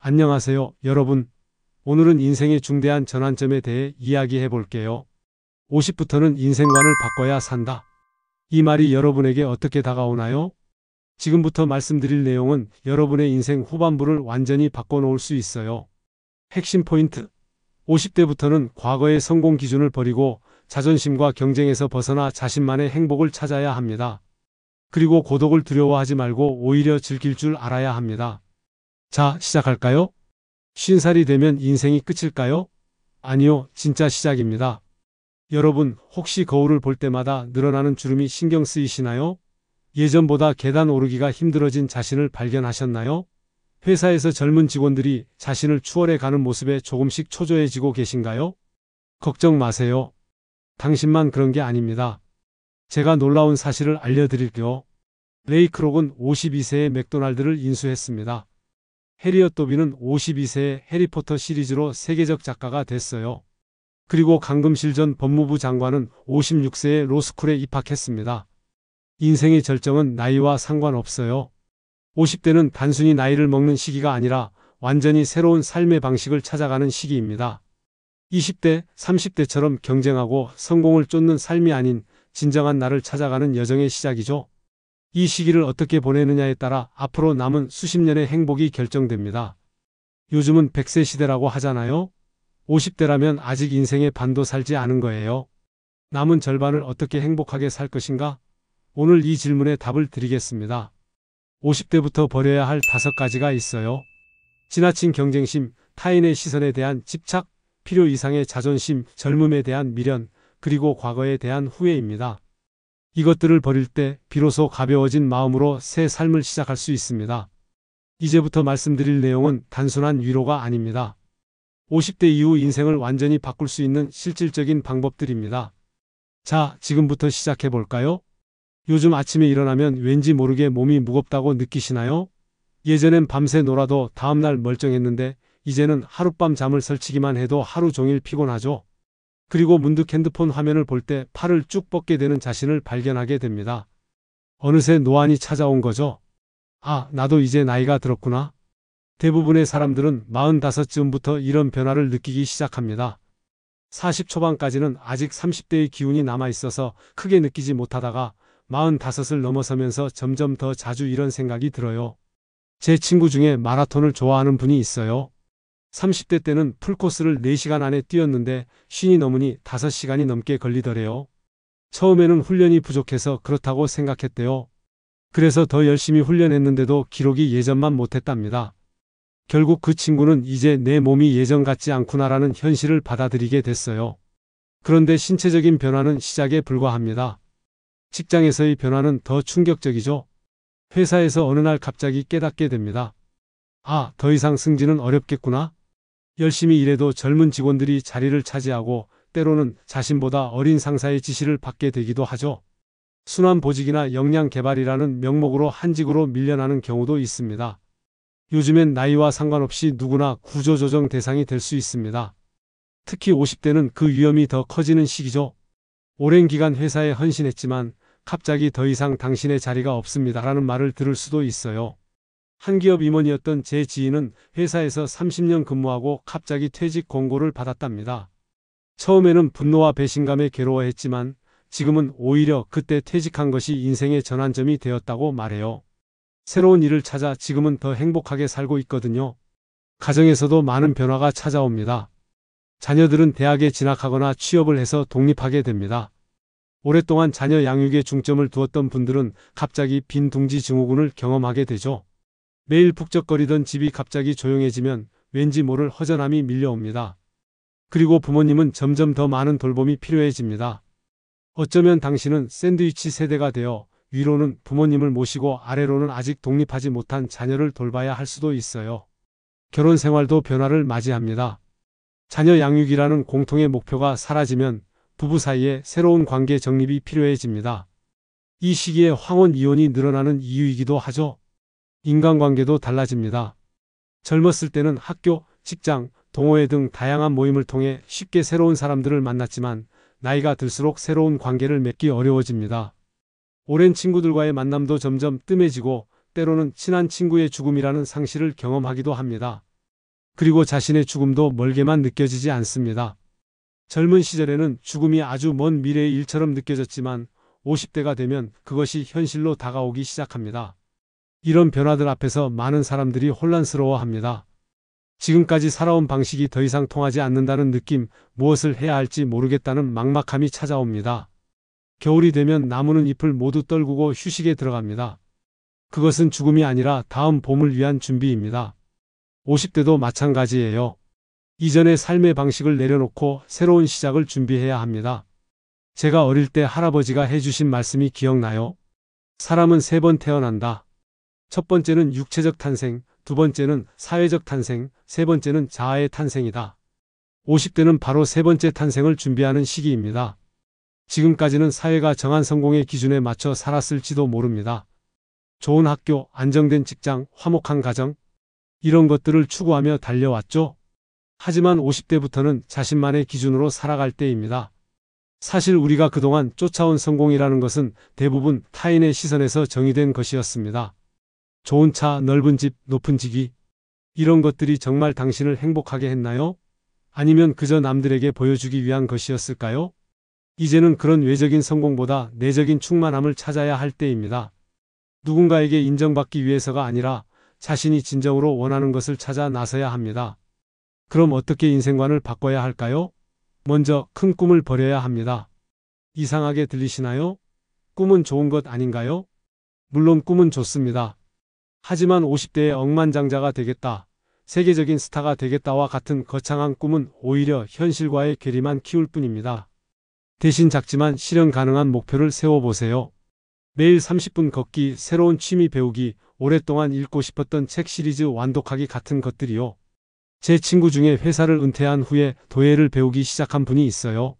안녕하세요, 여러분. 오늘은 인생의 중대한 전환점에 대해 이야기해 볼게요. 50부터는 인생관을 바꿔야 산다. 이 말이 여러분에게 어떻게 다가오나요? 지금부터 말씀드릴 내용은 여러분의 인생 후반부를 완전히 바꿔놓을 수 있어요. 핵심 포인트. 50대부터는 과거의 성공 기준을 버리고 자존심과 경쟁에서 벗어나 자신만의 행복을 찾아야 합니다. 그리고 고독을 두려워하지 말고 오히려 즐길 줄 알아야 합니다. 자, 시작할까요? 50살이 되면 인생이 끝일까요? 아니요, 진짜 시작입니다. 여러분, 혹시 거울을 볼 때마다 늘어나는 주름이 신경 쓰이시나요? 예전보다 계단 오르기가 힘들어진 자신을 발견하셨나요? 회사에서 젊은 직원들이 자신을 추월해 가는 모습에 조금씩 초조해지고 계신가요? 걱정 마세요. 당신만 그런 게 아닙니다. 제가 놀라운 사실을 알려드릴게요. 레이 크록은 52세에 맥도날드를 인수했습니다. 해리엇 도비는 52세에 해리포터 시리즈로 세계적 작가가 됐어요. 그리고 강금실 전 법무부 장관은 56세에 로스쿨에 입학했습니다. 인생의 절정은 나이와 상관없어요. 50대는 단순히 나이를 먹는 시기가 아니라 완전히 새로운 삶의 방식을 찾아가는 시기입니다. 20대, 30대처럼 경쟁하고 성공을 쫓는 삶이 아닌 진정한 나를 찾아가는 여정의 시작이죠. 이 시기를 어떻게 보내느냐에 따라 앞으로 남은 수십 년의 행복이 결정됩니다. 요즘은 100세 시대라고 하잖아요. 50대라면 아직 인생의 반도 살지 않은 거예요. 남은 절반을 어떻게 행복하게 살 것인가? 오늘 이 질문에 답을 드리겠습니다. 50대부터 버려야 할 5가지가 있어요. 지나친 경쟁심, 타인의 시선에 대한 집착, 필요 이상의 자존심, 젊음에 대한 미련, 그리고 과거에 대한 후회입니다. 이것들을 버릴 때 비로소 가벼워진 마음으로 새 삶을 시작할 수 있습니다. 이제부터 말씀드릴 내용은 단순한 위로가 아닙니다. 50대 이후 인생을 완전히 바꿀 수 있는 실질적인 방법들입니다. 자, 지금부터 시작해 볼까요? 요즘 아침에 일어나면 왠지 모르게 몸이 무겁다고 느끼시나요? 예전엔 밤새 놀아도 다음날 멀쩡했는데 이제는 하룻밤 잠을 설치기만 해도 하루 종일 피곤하죠. 그리고 문득 핸드폰 화면을 볼 때 팔을 쭉 뻗게 되는 자신을 발견하게 됩니다. 어느새 노안이 찾아온 거죠. 아, 나도 이제 나이가 들었구나. 대부분의 사람들은 45쯤부터 이런 변화를 느끼기 시작합니다. 40 초반까지는 아직 30대의 기운이 남아있어서 크게 느끼지 못하다가 45을 넘어서면서 점점 더 자주 이런 생각이 들어요. 제 친구 중에 마라톤을 좋아하는 분이 있어요. 30대 때는 풀코스를 4시간 안에 뛰었는데 쉰이 넘으니 5시간이 넘게 걸리더래요. 처음에는 훈련이 부족해서 그렇다고 생각했대요. 그래서 더 열심히 훈련했는데도 기록이 예전만 못했답니다. 결국 그 친구는 이제 내 몸이 예전 같지 않구나라는 현실을 받아들이게 됐어요. 그런데 신체적인 변화는 시작에 불과합니다. 직장에서의 변화는 더 충격적이죠. 회사에서 어느 날 갑자기 깨닫게 됩니다. 아, 더 이상 승진은 어렵겠구나. 열심히 일해도 젊은 직원들이 자리를 차지하고 때로는 자신보다 어린 상사의 지시를 받게 되기도 하죠. 순환보직이나 역량개발이라는 명목으로 한직으로 밀려나는 경우도 있습니다. 요즘엔 나이와 상관없이 누구나 구조조정 대상이 될 수 있습니다. 특히 50대는 그 위험이 더 커지는 시기죠. 오랜 기간 회사에 헌신했지만 갑자기 더 이상 당신의 자리가 없습니다라는 말을 들을 수도 있어요. 한 기업 임원이었던 제 지인은 회사에서 30년 근무하고 갑자기 퇴직 권고를 받았답니다. 처음에는 분노와 배신감에 괴로워했지만 지금은 오히려 그때 퇴직한 것이 인생의 전환점이 되었다고 말해요. 새로운 일을 찾아 지금은 더 행복하게 살고 있거든요. 가정에서도 많은 변화가 찾아옵니다. 자녀들은 대학에 진학하거나 취업을 해서 독립하게 됩니다. 오랫동안 자녀 양육에 중점을 두었던 분들은 갑자기 빈 둥지 증후군을 경험하게 되죠. 매일 북적거리던 집이 갑자기 조용해지면 왠지 모를 허전함이 밀려옵니다. 그리고 부모님은 점점 더 많은 돌봄이 필요해집니다. 어쩌면 당신은 샌드위치 세대가 되어 위로는 부모님을 모시고 아래로는 아직 독립하지 못한 자녀를 돌봐야 할 수도 있어요. 결혼 생활도 변화를 맞이합니다. 자녀 양육이라는 공통의 목표가 사라지면 부부 사이에 새로운 관계 정립이 필요해집니다. 이 시기에 황혼 이혼이 늘어나는 이유이기도 하죠. 인간관계도 달라집니다. 젊었을 때는 학교, 직장, 동호회 등 다양한 모임을 통해 쉽게 새로운 사람들을 만났지만 나이가 들수록 새로운 관계를 맺기 어려워집니다. 오랜 친구들과의 만남도 점점 뜸해지고 때로는 친한 친구의 죽음이라는 상실을 경험하기도 합니다. 그리고 자신의 죽음도 멀게만 느껴지지 않습니다. 젊은 시절에는 죽음이 아주 먼 미래의 일처럼 느껴졌지만 50대가 되면 그것이 현실로 다가오기 시작합니다. 이런 변화들 앞에서 많은 사람들이 혼란스러워합니다. 지금까지 살아온 방식이 더 이상 통하지 않는다는 느낌, 무엇을 해야 할지 모르겠다는 막막함이 찾아옵니다. 겨울이 되면 나무는 잎을 모두 떨구고 휴식에 들어갑니다. 그것은 죽음이 아니라 다음 봄을 위한 준비입니다. 50대도 마찬가지예요. 이전의 삶의 방식을 내려놓고 새로운 시작을 준비해야 합니다. 제가 어릴 때 할아버지가 해주신 말씀이 기억나요? 사람은 3번 태어난다. 첫 번째는 육체적 탄생, 두 번째는 사회적 탄생, 세 번째는 자아의 탄생이다. 50대는 바로 세 번째 탄생을 준비하는 시기입니다. 지금까지는 사회가 정한 성공의 기준에 맞춰 살았을지도 모릅니다. 좋은 학교, 안정된 직장, 화목한 가정, 이런 것들을 추구하며 달려왔죠. 하지만 50대부터는 자신만의 기준으로 살아갈 때입니다. 사실 우리가 그동안 쫓아온 성공이라는 것은 대부분 타인의 시선에서 정의된 것이었습니다. 좋은 차, 넓은 집, 높은 직위, 이런 것들이 정말 당신을 행복하게 했나요? 아니면 그저 남들에게 보여주기 위한 것이었을까요? 이제는 그런 외적인 성공보다 내적인 충만함을 찾아야 할 때입니다. 누군가에게 인정받기 위해서가 아니라 자신이 진정으로 원하는 것을 찾아 나서야 합니다. 그럼 어떻게 인생관을 바꿔야 할까요? 먼저 큰 꿈을 버려야 합니다. 이상하게 들리시나요? 꿈은 좋은 것 아닌가요? 물론 꿈은 좋습니다. 하지만 50대의 억만장자가 되겠다, 세계적인 스타가 되겠다와 같은 거창한 꿈은 오히려 현실과의 괴리만 키울 뿐입니다. 대신 작지만 실현 가능한 목표를 세워보세요. 매일 30분 걷기, 새로운 취미 배우기, 오랫동안 읽고 싶었던 책 시리즈 완독하기 같은 것들이요. 제 친구 중에 회사를 은퇴한 후에 도예를 배우기 시작한 분이 있어요.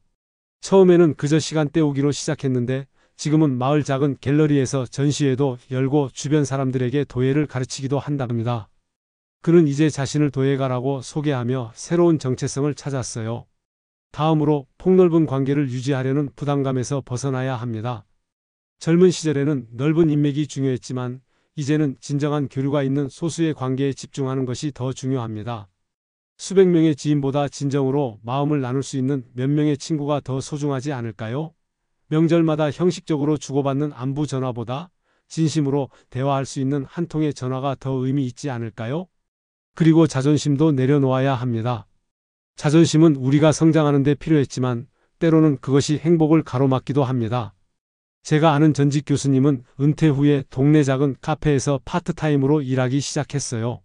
처음에는 그저 시간 때우기로 시작했는데 지금은 마을 작은 갤러리에서 전시회도 열고 주변 사람들에게 도예를 가르치기도 한답니다. 그는 이제 자신을 도예가라고 소개하며 새로운 정체성을 찾았어요. 다음으로 폭넓은 관계를 유지하려는 부담감에서 벗어나야 합니다. 젊은 시절에는 넓은 인맥이 중요했지만 이제는 진정한 교류가 있는 소수의 관계에 집중하는 것이 더 중요합니다. 수백 명의 지인보다 진정으로 마음을 나눌 수 있는 몇 명의 친구가 더 소중하지 않을까요? 명절마다 형식적으로 주고받는 안부 전화보다 진심으로 대화할 수 있는 한 통의 전화가 더 의미 있지 않을까요? 그리고 자존심도 내려놓아야 합니다. 자존심은 우리가 성장하는 데 필요했지만 때로는 그것이 행복을 가로막기도 합니다. 제가 아는 전직 교수님은 은퇴 후에 동네 작은 카페에서 파트타임으로 일하기 시작했어요.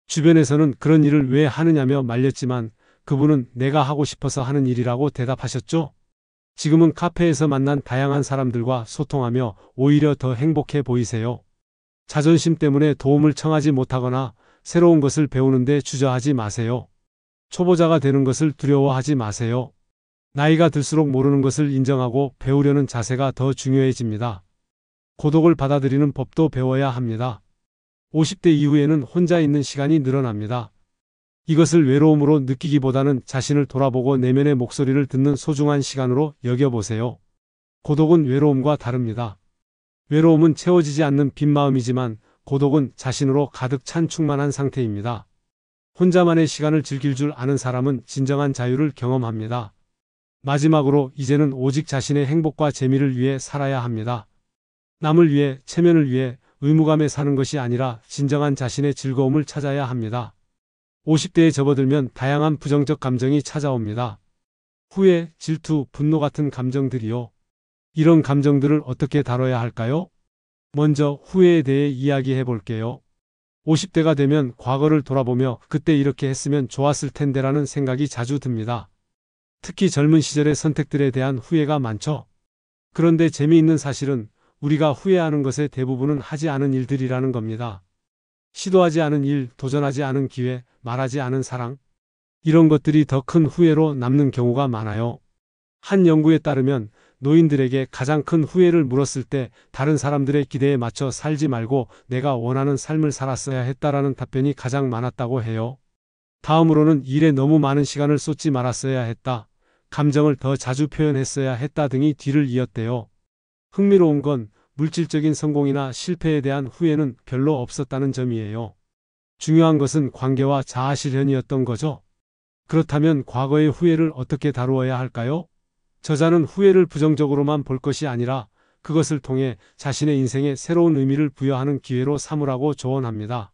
주변에서는 그런 일을 왜 하느냐며 말렸지만 그분은 내가 하고 싶어서 하는 일이라고 대답하셨죠. 지금은 카페에서 만난 다양한 사람들과 소통하며 오히려 더 행복해 보이세요. 자존심 때문에 도움을 청하지 못하거나 새로운 것을 배우는데 주저하지 마세요. 초보자가 되는 것을 두려워하지 마세요. 나이가 들수록 모르는 것을 인정하고 배우려는 자세가 더 중요해집니다. 고독을 받아들이는 법도 배워야 합니다. 50대 이후에는 혼자 있는 시간이 늘어납니다. 이것을 외로움으로 느끼기보다는 자신을 돌아보고 내면의 목소리를 듣는 소중한 시간으로 여겨보세요. 고독은 외로움과 다릅니다. 외로움은 채워지지 않는 빈 마음이지만 고독은 자신으로 가득 찬 충만한 상태입니다. 혼자만의 시간을 즐길 줄 아는 사람은 진정한 자유를 경험합니다. 마지막으로 이제는 오직 자신의 행복과 재미를 위해 살아야 합니다. 남을 위해, 체면을 위해 의무감에 사는 것이 아니라 진정한 자신의 즐거움을 찾아야 합니다. 50대에 접어들면 다양한 부정적 감정이 찾아옵니다. 후회, 질투, 분노 같은 감정들이요. 이런 감정들을 어떻게 다뤄야 할까요? 먼저 후회에 대해 이야기해 볼게요. 50대가 되면 과거를 돌아보며 그때 이렇게 했으면 좋았을 텐데라는 생각이 자주 듭니다. 특히 젊은 시절의 선택들에 대한 후회가 많죠. 그런데 재미있는 사실은 우리가 후회하는 것의 대부분은 하지 않은 일들이라는 겁니다. 시도하지 않은 일, 도전하지 않은 기회, 말하지 않은 사랑, 이런 것들이 더 큰 후회로 남는 경우가 많아요. 한 연구에 따르면 노인들에게 가장 큰 후회를 물었을 때 다른 사람들의 기대에 맞춰 살지 말고 내가 원하는 삶을 살았어야 했다라는 답변이 가장 많았다고 해요. 다음으로는 일에 너무 많은 시간을 쏟지 말았어야 했다, 감정을 더 자주 표현했어야 했다 등이 뒤를 이었대요. 흥미로운 건 물질적인 성공이나 실패에 대한 후회는 별로 없었다는 점이에요. 중요한 것은 관계와 자아실현이었던 거죠. 그렇다면 과거의 후회를 어떻게 다루어야 할까요? 저자는 후회를 부정적으로만 볼 것이 아니라 그것을 통해 자신의 인생에 새로운 의미를 부여하는 기회로 삼으라고 조언합니다.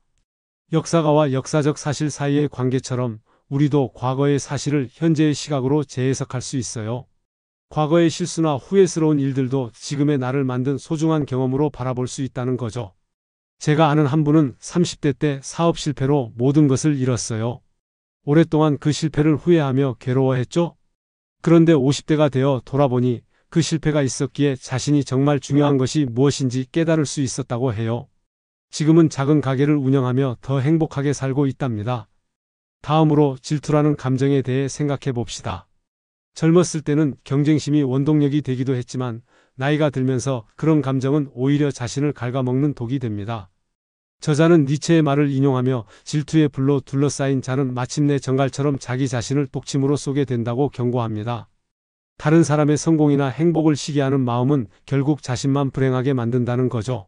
역사가와 역사적 사실 사이의 관계처럼 우리도 과거의 사실을 현재의 시각으로 재해석할 수 있어요. 과거의 실수나 후회스러운 일들도 지금의 나를 만든 소중한 경험으로 바라볼 수 있다는 거죠. 제가 아는 한 분은 30대 때 사업 실패로 모든 것을 잃었어요. 오랫동안 그 실패를 후회하며 괴로워했죠. 그런데 50대가 되어 돌아보니 그 실패가 있었기에 자신이 정말 중요한 것이 무엇인지 깨달을 수 있었다고 해요. 지금은 작은 가게를 운영하며 더 행복하게 살고 있답니다. 다음으로 질투라는 감정에 대해 생각해 봅시다. 젊었을 때는 경쟁심이 원동력이 되기도 했지만 나이가 들면서 그런 감정은 오히려 자신을 갉아먹는 독이 됩니다. 저자는 니체의 말을 인용하며 질투의 불로 둘러싸인 자는 마침내 정갈처럼 자기 자신을 독침으로 쏘게 된다고 경고합니다. 다른 사람의 성공이나 행복을 시기하는 마음은 결국 자신만 불행하게 만든다는 거죠.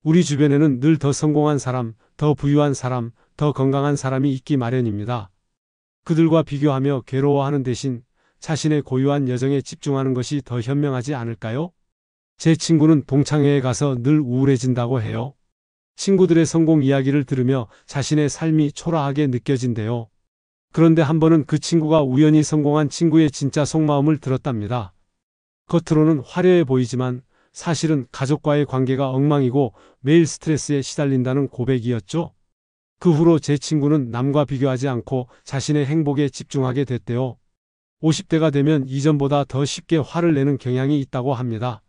우리 주변에는 늘 더 성공한 사람, 더 부유한 사람, 더 건강한 사람이 있기 마련입니다. 그들과 비교하며 괴로워하는 대신 자신의 고유한 여정에 집중하는 것이 더 현명하지 않을까요? 제 친구는 동창회에 가서 늘 우울해진다고 해요. 친구들의 성공 이야기를 들으며 자신의 삶이 초라하게 느껴진대요. 그런데 한 번은 그 친구가 우연히 성공한 친구의 진짜 속마음을 들었답니다. 겉으로는 화려해 보이지만 사실은 가족과의 관계가 엉망이고 매일 스트레스에 시달린다는 고백이었죠. 그 후로 제 친구는 남과 비교하지 않고 자신의 행복에 집중하게 됐대요. 50대가 되면 이전보다 더 쉽게 화를 내는 경향이 있다고 합니다.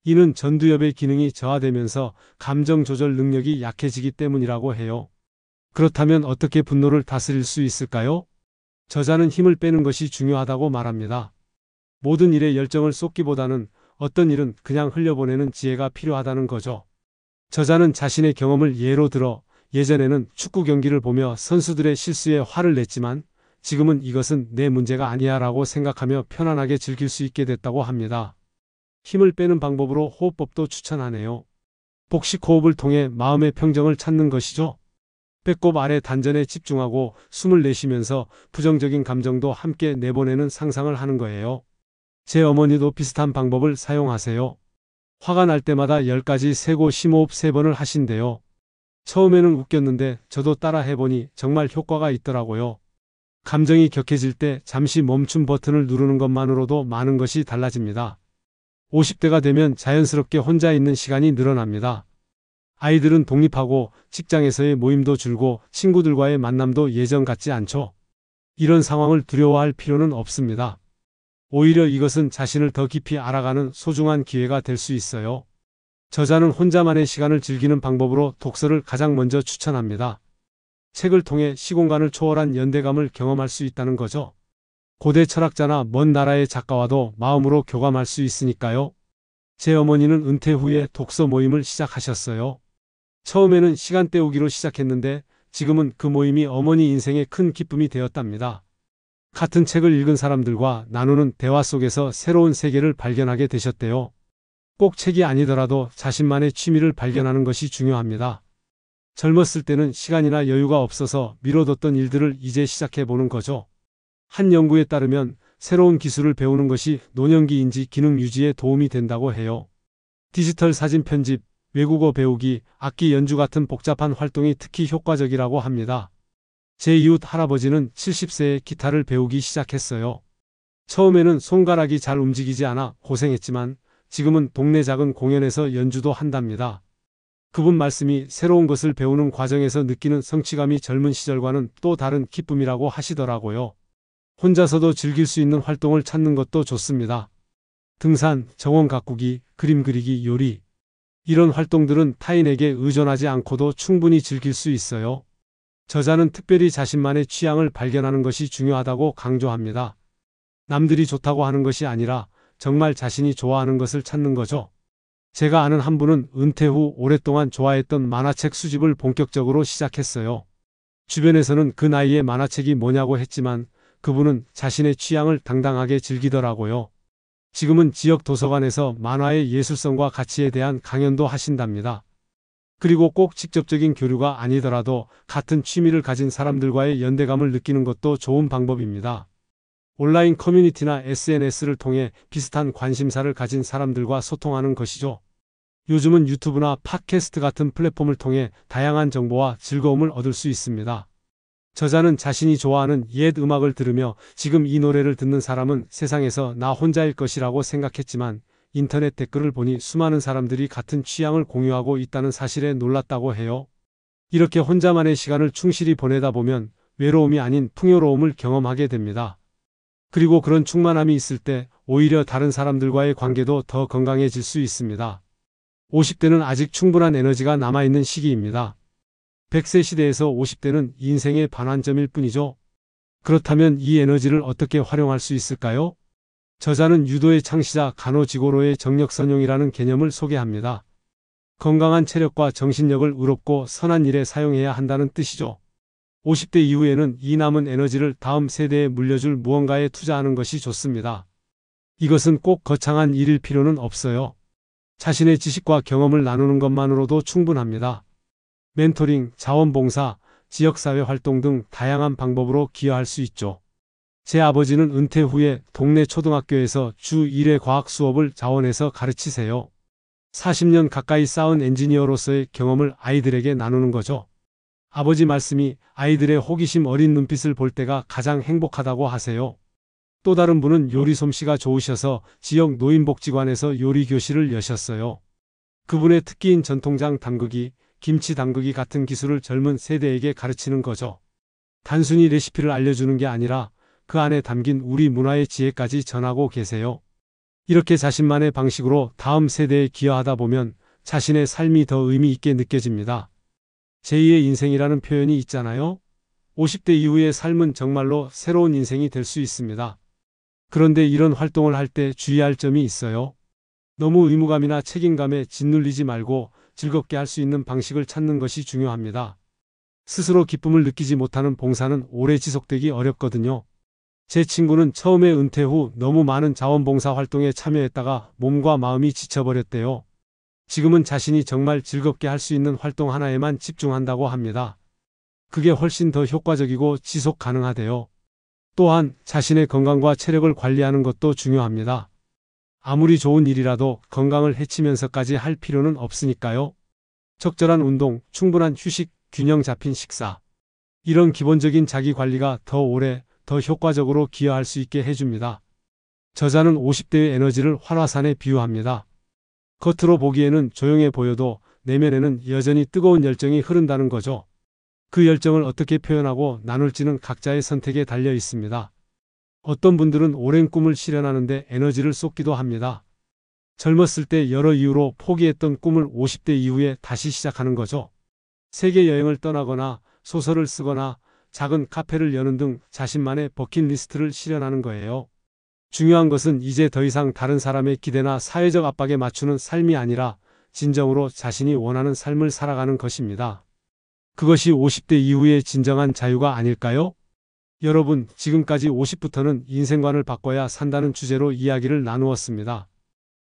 이는 전두엽의 기능이 저하되면서 감정 조절 능력이 약해지기 때문이라고 해요. 그렇다면 어떻게 분노를 다스릴 수 있을까요? 저자는 힘을 빼는 것이 중요하다고 말합니다. 모든 일에 열정을 쏟기보다는 어떤 일은 그냥 흘려보내는 지혜가 필요하다는 거죠. 저자는 자신의 경험을 예로 들어 예전에는 축구 경기를 보며 선수들의 실수에 화를 냈지만 지금은 이것은 내 문제가 아니야 라고 생각하며 편안하게 즐길 수 있게 됐다고 합니다. 힘을 빼는 방법으로 호흡법도 추천하네요. 복식 호흡을 통해 마음의 평정을 찾는 것이죠. 배꼽 아래 단전에 집중하고 숨을 내쉬면서 부정적인 감정도 함께 내보내는 상상을 하는 거예요. 제 어머니도 비슷한 방법을 사용하세요. 화가 날 때마다 10가지 세고 심호흡 3번을 하신대요. 처음에는 웃겼는데 저도 따라 해보니 정말 효과가 있더라고요. 감정이 격해질 때 잠시 멈춤 버튼을 누르는 것만으로도 많은 것이 달라집니다. 50대가 되면 자연스럽게 혼자 있는 시간이 늘어납니다. 아이들은 독립하고 직장에서의 모임도 줄고 친구들과의 만남도 예전 같지 않죠. 이런 상황을 두려워할 필요는 없습니다. 오히려 이것은 자신을 더 깊이 알아가는 소중한 기회가 될 수 있어요. 저자는 혼자만의 시간을 즐기는 방법으로 독서를 가장 먼저 추천합니다. 책을 통해 시공간을 초월한 연대감을 경험할 수 있다는 거죠. 고대 철학자나 먼 나라의 작가와도 마음으로 교감할 수 있으니까요. 제 어머니는 은퇴 후에 독서 모임을 시작하셨어요. 처음에는 시간 때우기로 시작했는데 지금은 그 모임이 어머니 인생의 큰 기쁨이 되었답니다. 같은 책을 읽은 사람들과 나누는 대화 속에서 새로운 세계를 발견하게 되셨대요. 꼭 책이 아니더라도 자신만의 취미를 발견하는 것이 중요합니다. 젊었을 때는 시간이나 여유가 없어서 미뤄뒀던 일들을 이제 시작해보는 거죠. 한 연구에 따르면 새로운 기술을 배우는 것이 노년기 인지 기능 유지에 도움이 된다고 해요. 디지털 사진 편집, 외국어 배우기, 악기 연주 같은 복잡한 활동이 특히 효과적이라고 합니다. 제 이웃 할아버지는 70세에 기타를 배우기 시작했어요. 처음에는 손가락이 잘 움직이지 않아 고생했지만 지금은 동네 작은 공연에서 연주도 한답니다. 그분 말씀이 새로운 것을 배우는 과정에서 느끼는 성취감이 젊은 시절과는 또 다른 기쁨이라고 하시더라고요. 혼자서도 즐길 수 있는 활동을 찾는 것도 좋습니다. 등산, 정원 가꾸기, 그림 그리기, 요리. 이런 활동들은 타인에게 의존하지 않고도 충분히 즐길 수 있어요. 저자는 특별히 자신만의 취향을 발견하는 것이 중요하다고 강조합니다. 남들이 좋다고 하는 것이 아니라 정말 자신이 좋아하는 것을 찾는 거죠. 제가 아는 한 분은 은퇴 후 오랫동안 좋아했던 만화책 수집을 본격적으로 시작했어요. 주변에서는 그 나이에 만화책이 뭐냐고 했지만 그분은 자신의 취향을 당당하게 즐기더라고요. 지금은 지역 도서관에서 만화의 예술성과 가치에 대한 강연도 하신답니다. 그리고 꼭 직접적인 교류가 아니더라도 같은 취미를 가진 사람들과의 연대감을 느끼는 것도 좋은 방법입니다. 온라인 커뮤니티나 SNS를 통해 비슷한 관심사를 가진 사람들과 소통하는 것이죠. 요즘은 유튜브나 팟캐스트 같은 플랫폼을 통해 다양한 정보와 즐거움을 얻을 수 있습니다. 저자는 자신이 좋아하는 옛 음악을 들으며 지금 이 노래를 듣는 사람은 세상에서 나 혼자일 것이라고 생각했지만 인터넷 댓글을 보니 수많은 사람들이 같은 취향을 공유하고 있다는 사실에 놀랐다고 해요. 이렇게 혼자만의 시간을 충실히 보내다 보면 외로움이 아닌 풍요로움을 경험하게 됩니다. 그리고 그런 충만함이 있을 때 오히려 다른 사람들과의 관계도 더 건강해질 수 있습니다. 50대는 아직 충분한 에너지가 남아있는 시기입니다. 100세 시대에서 50대는 인생의 반환점일 뿐이죠. 그렇다면 이 에너지를 어떻게 활용할 수 있을까요? 저자는 유도의 창시자 간호지고로의 정력선용이라는 개념을 소개합니다. 건강한 체력과 정신력을 의롭고 선한 일에 사용해야 한다는 뜻이죠. 50대 이후에는 이 남은 에너지를 다음 세대에 물려줄 무언가에 투자하는 것이 좋습니다. 이것은 꼭 거창한 일일 필요는 없어요. 자신의 지식과 경험을 나누는 것만으로도 충분합니다. 멘토링, 자원봉사, 지역사회 활동 등 다양한 방법으로 기여할 수 있죠. 제 아버지는 은퇴 후에 동네 초등학교에서 주 1회 과학 수업을 자원해서 가르치세요. 40년 가까이 쌓은 엔지니어로서의 경험을 아이들에게 나누는 거죠. 아버지 말씀이 아이들의 호기심 어린 눈빛을 볼 때가 가장 행복하다고 하세요. 또 다른 분은 요리 솜씨가 좋으셔서 지역 노인복지관에서 요리 교실을 여셨어요. 그분의 특기인 전통장 담그기, 김치 담그기 같은 기술을 젊은 세대에게 가르치는 거죠. 단순히 레시피를 알려주는 게 아니라 그 안에 담긴 우리 문화의 지혜까지 전하고 계세요. 이렇게 자신만의 방식으로 다음 세대에 기여하다 보면 자신의 삶이 더 의미 있게 느껴집니다. 제2의 인생이라는 표현이 있잖아요. 50대 이후의 삶은 정말로 새로운 인생이 될 수 있습니다. 그런데 이런 활동을 할 때 주의할 점이 있어요. 너무 의무감이나 책임감에 짓눌리지 말고 즐겁게 할 수 있는 방식을 찾는 것이 중요합니다. 스스로 기쁨을 느끼지 못하는 봉사는 오래 지속되기 어렵거든요. 제 친구는 처음에 은퇴 후 너무 많은 자원봉사 활동에 참여했다가 몸과 마음이 지쳐버렸대요. 지금은 자신이 정말 즐겁게 할 수 있는 활동 하나에만 집중한다고 합니다. 그게 훨씬 더 효과적이고 지속 가능하대요. 또한 자신의 건강과 체력을 관리하는 것도 중요합니다. 아무리 좋은 일이라도 건강을 해치면서까지 할 필요는 없으니까요. 적절한 운동, 충분한 휴식, 균형 잡힌 식사. 이런 기본적인 자기 관리가 더 오래, 더 효과적으로 기여할 수 있게 해줍니다. 저자는 50대의 에너지를 활화산에 비유합니다. 겉으로 보기에는 조용해 보여도 내면에는 여전히 뜨거운 열정이 흐른다는 거죠. 그 열정을 어떻게 표현하고 나눌지는 각자의 선택에 달려 있습니다. 어떤 분들은 오랜 꿈을 실현하는데 에너지를 쏟기도 합니다. 젊었을 때 여러 이유로 포기했던 꿈을 50대 이후에 다시 시작하는 거죠. 세계 여행을 떠나거나 소설을 쓰거나 작은 카페를 여는 등 자신만의 버킷리스트를 실현하는 거예요. 중요한 것은 이제 더 이상 다른 사람의 기대나 사회적 압박에 맞추는 삶이 아니라 진정으로 자신이 원하는 삶을 살아가는 것입니다. 그것이 50대 이후의 진정한 자유가 아닐까요? 여러분, 지금까지 50부터는 인생관을 바꿔야 산다는 주제로 이야기를 나누었습니다.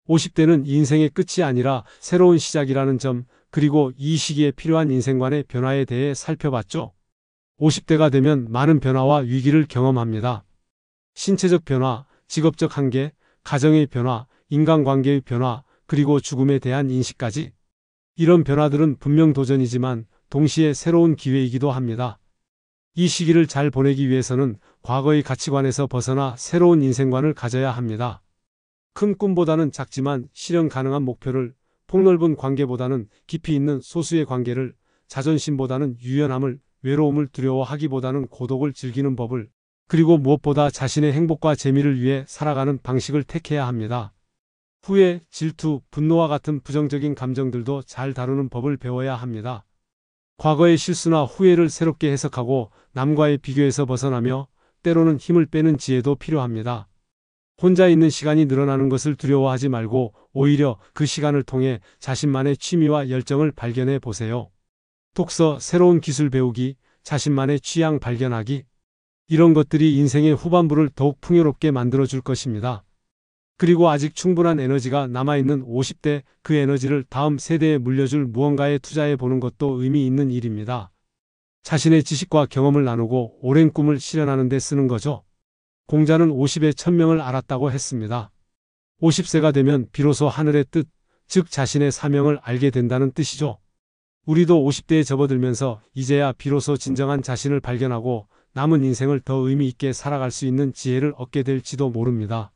50대는 인생의 끝이 아니라 새로운 시작이라는 점, 그리고 이 시기에 필요한 인생관의 변화에 대해 살펴봤죠. 50대가 되면 많은 변화와 위기를 경험합니다. 신체적 변화, 직업적 한계, 가정의 변화, 인간관계의 변화, 그리고 죽음에 대한 인식까지. 이런 변화들은 분명 도전이지만 동시에 새로운 기회이기도 합니다. 이 시기를 잘 보내기 위해서는 과거의 가치관에서 벗어나 새로운 인생관을 가져야 합니다. 큰 꿈보다는 작지만 실현 가능한 목표를, 폭넓은 관계보다는 깊이 있는 소수의 관계를, 자존심보다는 유연함을, 외로움을 두려워하기보다는 고독을 즐기는 법을, 그리고 무엇보다 자신의 행복과 재미를 위해 살아가는 방식을 택해야 합니다. 후회, 질투, 분노와 같은 부정적인 감정들도 잘 다루는 법을 배워야 합니다. 과거의 실수나 후회를 새롭게 해석하고 남과의 비교에서 벗어나며 때로는 힘을 빼는 지혜도 필요합니다. 혼자 있는 시간이 늘어나는 것을 두려워하지 말고 오히려 그 시간을 통해 자신만의 취미와 열정을 발견해 보세요. 독서, 새로운 기술 배우기, 자신만의 취향 발견하기. 이런 것들이 인생의 후반부를 더욱 풍요롭게 만들어줄 것입니다. 그리고 아직 충분한 에너지가 남아있는 50대, 그 에너지를 다음 세대에 물려줄 무언가에 투자해 보는 것도 의미 있는 일입니다. 자신의 지식과 경험을 나누고 오랜 꿈을 실현하는 데 쓰는 거죠. 공자는 50에 1000명을 알았다고 했습니다. 50세가 되면 비로소 하늘의 뜻, 즉 자신의 사명을 알게 된다는 뜻이죠. 우리도 50대에 접어들면서 이제야 비로소 진정한 자신을 발견하고 남은 인생을 더 의미 있게 살아갈 수 있는 지혜를 얻게 될지도 모릅니다.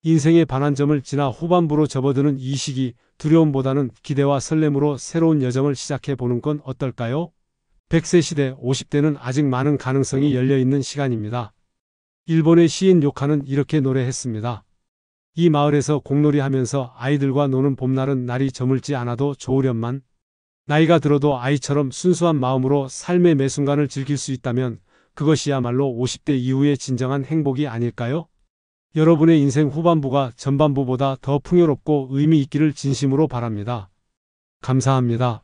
인생의 반환점을 지나 후반부로 접어드는 이 시기, 두려움보다는 기대와 설렘으로 새로운 여정을 시작해 보는 건 어떨까요? 100세 시대, 50대는 아직 많은 가능성이 열려있는 시간입니다. 일본의 시인 요카는 이렇게 노래했습니다. 이 마을에서 공놀이 하면서 아이들과 노는 봄날은 날이 저물지 않아도 좋으련만. 나이가 들어도 아이처럼 순수한 마음으로 삶의 매 순간을 즐길 수 있다면 그것이야말로 50대 이후의 진정한 행복이 아닐까요? 여러분의 인생 후반부가 전반부보다 더 풍요롭고 의미 있기를 진심으로 바랍니다. 감사합니다.